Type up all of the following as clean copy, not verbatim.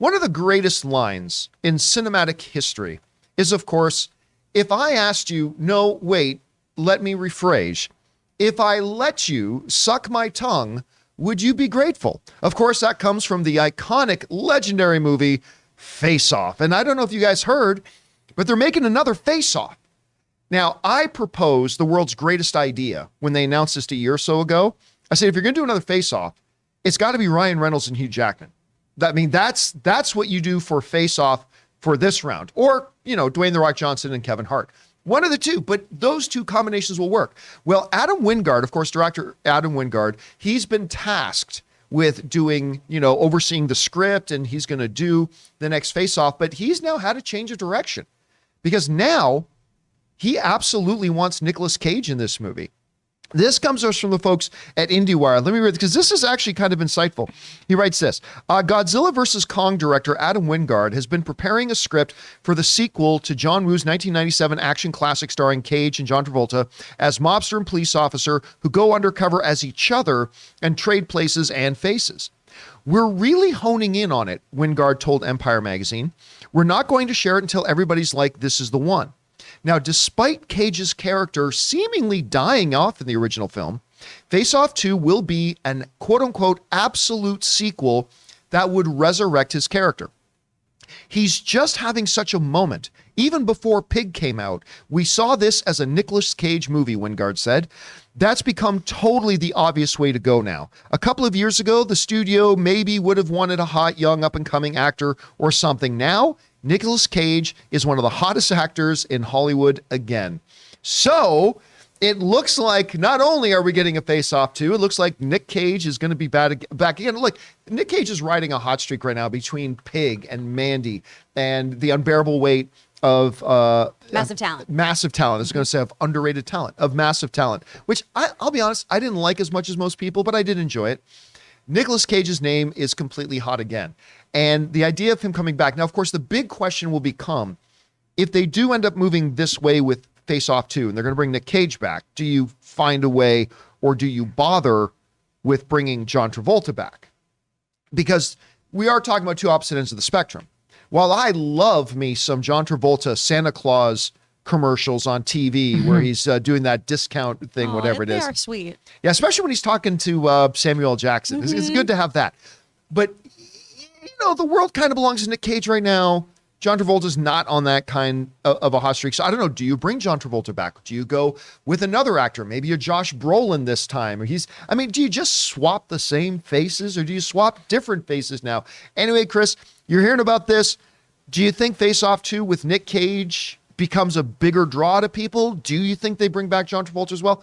One of the greatest lines in cinematic history is, of course, if I asked you, no, wait, let me rephrase. If I let you suck my tongue, would you be grateful? Of course, that comes from the iconic, legendary movie Face Off. And I don't know if you guys heard, but they're making another Face Off. Now, I proposed the world's greatest idea when they announced this a year or so ago. I said, if you're going to do another Face Off, it's got to be Ryan Reynolds and Hugh Jackman. I mean, that's what you do for Face Off for this round. Or, Dwayne The Rock Johnson and Kevin Hart. One of the two, but those two combinations will work. Well, Adam Wingard, of course, director Adam Wingard, he's been tasked with doing, overseeing the script, and he's going to do the next Face Off, but he's now had a change of direction because now he absolutely wants Nicolas Cage in this movie. This comes to us from the folks at IndieWire. Let me read, because this is actually kind of insightful. He writes this. Godzilla vs. Kong director Adam Wingard has been preparing a script for the sequel to John Woo's 1997 action classic starring Cage and John Travolta as mobster and police officer who go undercover as each other and trade places and faces. We're really honing in on it, Wingard told Empire magazine. We're not going to share it until everybody's like, this is the one. Now, despite Cage's character seemingly dying off in the original film, Face Off 2 will be an quote-unquote absolute sequel that would resurrect his character. He's just having such a moment. Even before Pig came out, we saw this as a Nicolas Cage movie, Wingard said. That's become totally the obvious way to go now. A couple of years ago, the studio maybe would have wanted a hot, young, up-and-coming actor or something. Now, Nicolas Cage is one of the hottest actors in Hollywood again. So it looks like not only are we getting a Face Off 2, it looks like Nick Cage is going to be back again. Look, Nick Cage is riding a hot streak right now between Pig and Mandy and the unbearable weight of massive talent. Massive talent. I was going to say of underrated talent, of massive talent, which I'll be honest, I didn't like as much as most people, but I did enjoy it. Nicolas Cage's name is completely hot again. And the idea of him coming back. Now, of course, the big question will become, if they do end up moving this way with Face Off 2, and they're going to bring Nick Cage back, do you find a way, or do you bother with bringing John Travolta back? Because we are talking about two opposite ends of the spectrum. While I love me some John Travolta Santa Claus commercials on TV where he's doing that discount thing, whatever it is. They are sweet. Yeah, especially when he's talking to Samuel L. Jackson. It's good to have that. But, the world kind of belongs to Nick Cage right now. John Travolta's not on that kind of a hot streak. So I don't know, do you bring John Travolta back? Do you go with another actor? Maybe a Josh Brolin this time. Or do you just swap the same faces, or do you swap different faces now? Anyway, Chris, you're hearing about this. Do you think Face Off 2 with Nick Cage becomes a bigger draw to people? Do you think they bring back John Travolta as well?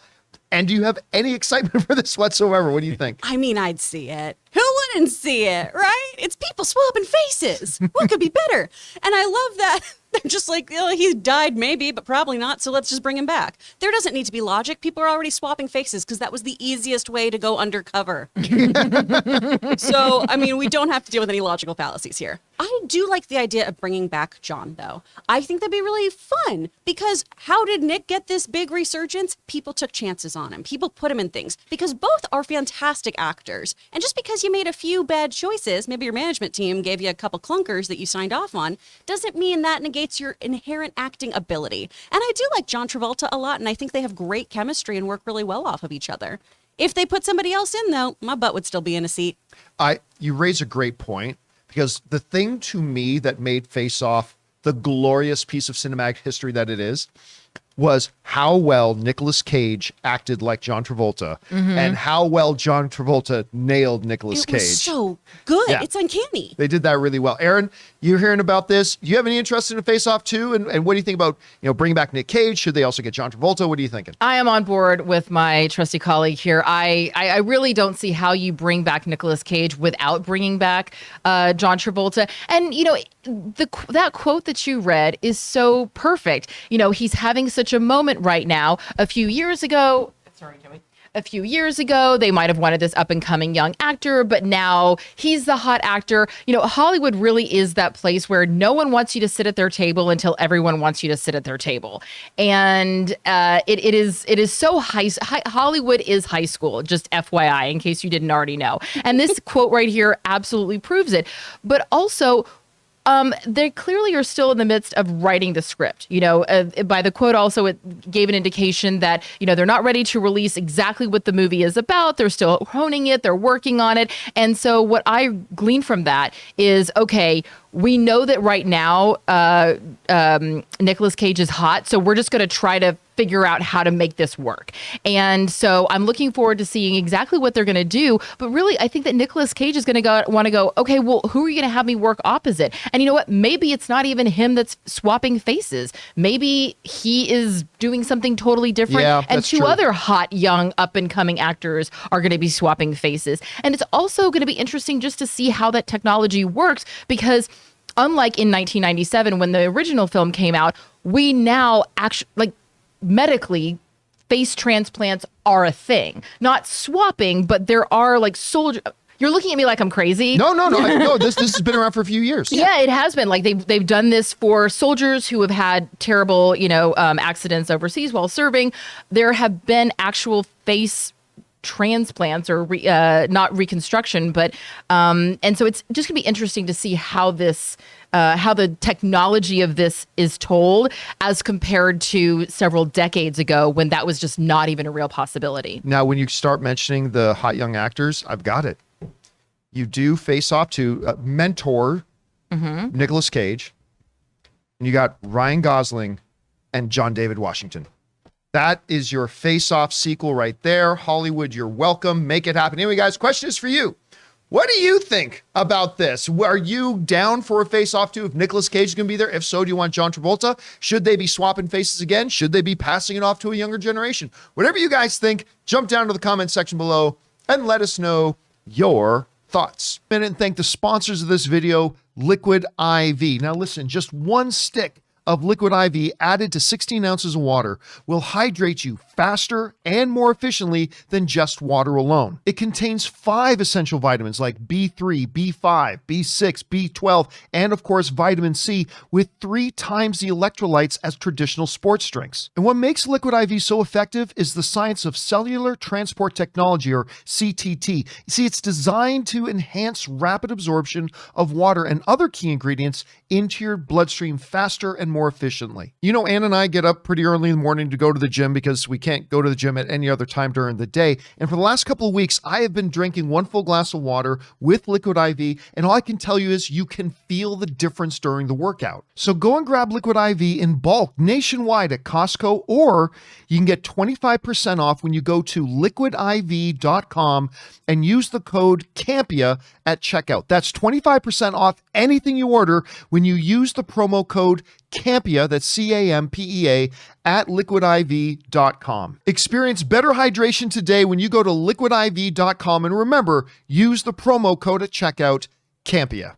And do you have any excitement for this whatsoever? What do you think? I mean, I'd see it. Who wouldn't see it, right? It's people swapping faces. What could be better? And I love that they're just like, he died maybe, but probably not, so let's just bring him back. There doesn't need to be logic. People are already swapping faces because that was the easiest way to go undercover. So, I mean, we don't have to deal with any logical fallacies here. I do like the idea of bringing back John, though. I think that'd be really fun because how did Nick get this big resurgence? People took chances on him. People put him in things because both are fantastic actors. And just because you made a few bad choices, maybe your management team gave you a couple clunkers that you signed off on, doesn't mean that negates your inherent acting ability. And I do like John Travolta a lot, and I think they have great chemistry and work really well off of each other. If they put somebody else in, though, my butt would still be in a seat. You raise a great point. Because the thing to me that made Face Off the glorious piece of cinematic history that it is was how well Nicolas Cage acted like John Travolta and how well John Travolta nailed Nicolas Cage. It was so good. Yeah. It's uncanny. They did that really well. Aaron, you're hearing about this. Do you have any interest in a Face Off 2? And what do you think about, bringing back Nick Cage? Should they also get John Travolta? What are you thinking? I am on board with my trusty colleague here. I really don't see how you bring back Nicolas Cage without bringing back John Travolta. And, that quote that you read is so perfect. He's having such a moment right now. A few years ago, a few years ago, they might have wanted this up and coming young actor, but now he's the hot actor. Hollywood really is that place where no one wants you to sit at their table until everyone wants you to sit at their table. And it is so Hollywood is high school, just FYI, in case you didn't already know. And this quote right here absolutely proves it. But also, they clearly are still in the midst of writing the script. By the quote also, it gave an indication that, they're not ready to release exactly what the movie is about. They're still honing it. They're working on it. And so what I glean from that is, okay, we know that right now Nicolas Cage is hot. So we're just going to try to figure out how to make this work. And so I'm looking forward to seeing exactly what they're going to do. But really, I think that Nicolas Cage is going to want to go, okay, well, who are you going to have me work opposite? And you know what? Maybe it's not even him that's swapping faces. Maybe he is doing something totally different. Yeah, and that's two true. other hot, young, up-and-coming actors are going to be swapping faces. And it's also going to be interesting just to see how that technology works, because unlike in 1997 when the original film came out, we now actually, medically, face transplants are a thing. Not swapping, but there are soldier. You're looking at me like I'm crazy. No. This has been around for a few years. Yeah, it has been. They've done this for soldiers who have had terrible, accidents overseas while serving. There have been actual face transplants or not reconstruction, but and so it's just gonna be interesting to see how this how the technology of this is told as compared to several decades ago when that was just not even a real possibility. Now, when you start mentioning the hot young actors, I've got it. You do face off to mentor Nicolas Cage, and you got Ryan Gosling and John David Washington. That is your face-off sequel right there. Hollywood, you're welcome. Make it happen. Anyway, guys, question is for you. What do you think about this? Are you down for a face-off too if Nicolas Cage is going to be there? If so, do you want John Travolta? Should they be swapping faces again? Should they be passing it off to a younger generation? Whatever you guys think, jump down to the comment section below and let us know your thoughts. And thank the sponsors of this video, Liquid IV. Now listen, just one stick of Liquid IV added to 16 ounces of water will hydrate you faster and more efficiently than just water alone. It contains 5 essential vitamins like B3, B5, B6, B12, and of course vitamin C, with 3 times the electrolytes as traditional sports drinks. And what makes Liquid IV so effective is the science of cellular transport technology, or CTT. You see, it's designed to enhance rapid absorption of water and other key ingredients into your bloodstream faster and more efficiently. Ann and I get up pretty early in the morning to go to the gym because we can't go to the gym at any other time during the day. And for the last couple of weeks, I have been drinking 1 full glass of water with Liquid IV. And all I can tell you is you can feel the difference during the workout. So go and grab Liquid IV in bulk nationwide at Costco, or you can get 25% off when you go to liquidiv.com and use the code CAMPEA at checkout. That's 25% off anything you order when you use the promo code CAMPEA, that's CAMPEA, at liquidiv.com. Experience better hydration today when you go to liquidiv.com, and remember, use the promo code at checkout, CAMPEA.